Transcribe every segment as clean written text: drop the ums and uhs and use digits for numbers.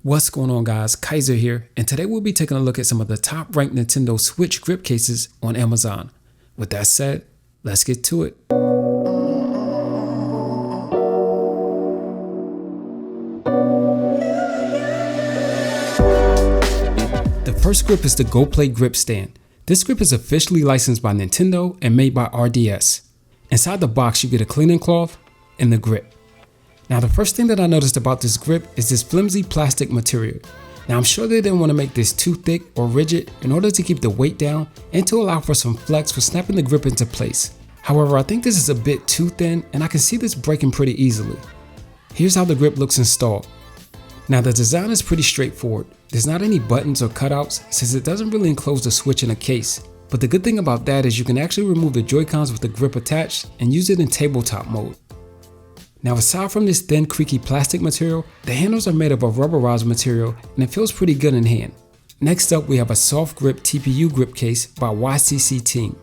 What's going on, guys? Kaiser here, and today we'll be taking a look at some of the top ranked Nintendo Switch grip cases on Amazon. With that said, let's get to it. The first grip is the Go Play Grip Stand. This grip is officially licensed by Nintendo and made by RDS. Inside the box you get a cleaning cloth and the grip. Now the first thing that I noticed about this grip is this flimsy plastic material. Now I'm sure they didn't want to make this too thick or rigid in order to keep the weight down and to allow for some flex for snapping the grip into place. However, I think this is a bit too thin and I can see this breaking pretty easily. Here's how the grip looks installed. Now the design is pretty straightforward. There's not any buttons or cutouts since it doesn't really enclose the Switch in a case. But the good thing about that is you can actually remove the Joy-Cons with the grip attached and use it in tabletop mode. Now aside from this thin creaky plastic material, the handles are made of a rubberized material and it feels pretty good in hand. Next up we have a soft grip TPU grip case by YCCTeam.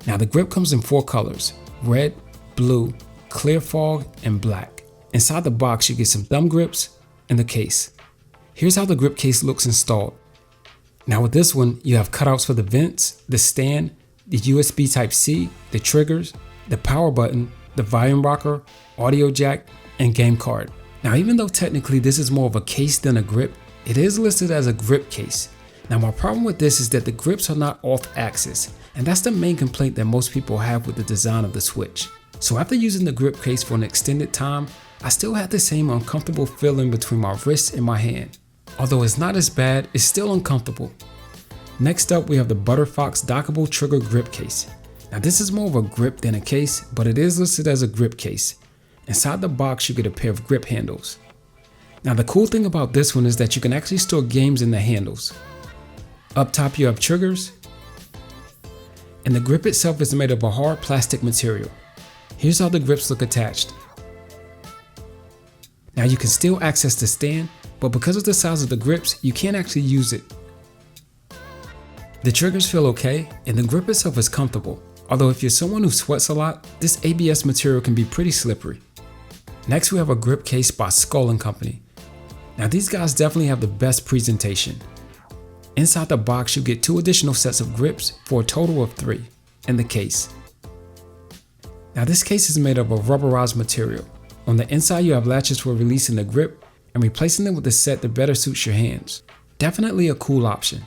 Now the grip comes in 4 colors: red, blue, clear fog, and black. Inside the box you get some thumb grips and the case. Here's how the grip case looks installed. Now with this one, you have cutouts for the vents, the stand, the USB Type-C, the triggers, the power button, the volume rocker, audio jack, and game card. Now even though technically this is more of a case than a grip, it is listed as a grip case. Now my problem with this is that the grips are not off-axis, and that's the main complaint that most people have with the design of the Switch. So after using the grip case for an extended time, I still had the same uncomfortable feeling between my wrist and my hand. Although it's not as bad, it's still uncomfortable. Next up we have the Butterfox dockable trigger grip case. Now this is more of a grip than a case, but it is listed as a grip case. Inside the box you get a pair of grip handles. Now the cool thing about this one is that you can actually store games in the handles. Up top you have triggers, and the grip itself is made of a hard plastic material. Here's how the grips look attached. Now you can still access the stand, but because of the size of the grips, you can't actually use it. The triggers feel okay, and the grip itself is comfortable. Although if you're someone who sweats a lot, this ABS material can be pretty slippery. Next we have a grip case by Skull & Company. Now these guys definitely have the best presentation. Inside the box you get 2 additional sets of grips for a total of 3 in the case. Now this case is made of a rubberized material. On the inside you have latches for releasing the grip and replacing them with a set that better suits your hands. Definitely a cool option.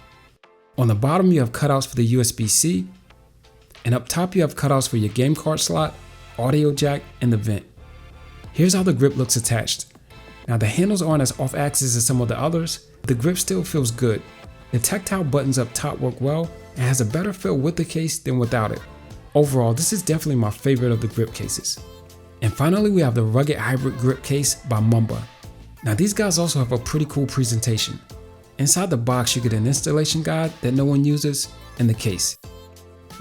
On the bottom you have cutouts for the USB-C, and up top you have cutouts for your game card slot, audio jack, and the vent. Here's how the grip looks attached. Now the handles aren't as off-axis as some of the others, but the grip still feels good. The tactile buttons up top work well and has a better feel with the case than without it. Overall, this is definitely my favorite of the grip cases. And finally we have the rugged hybrid grip case by Mamba. Now these guys also have a pretty cool presentation. Inside the box you get an installation guide that no one uses and the case.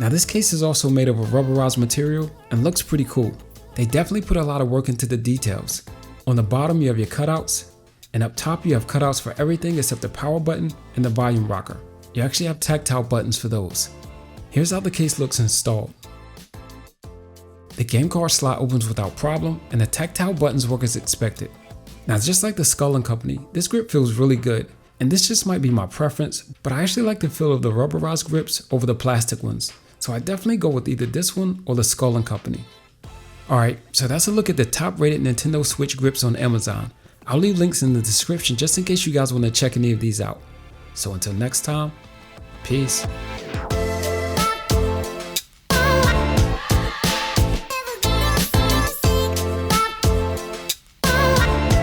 Now this case is also made of a rubberized material and looks pretty cool. They definitely put a lot of work into the details. On the bottom you have your cutouts, and up top you have cutouts for everything except the power button and the volume rocker. You actually have tactile buttons for those. Here's how the case looks installed. The game card slot opens without problem and the tactile buttons work as expected. Now just like the Skull & Company, this grip feels really good. And this just might be my preference, but I actually like the feel of the rubberized grips over the plastic ones. So I definitely go with either this one or the Skull & Company. Alright, so that's a look at the top rated Nintendo Switch grips on Amazon. I'll leave links in the description just in case you guys want to check any of these out. So until next time, peace.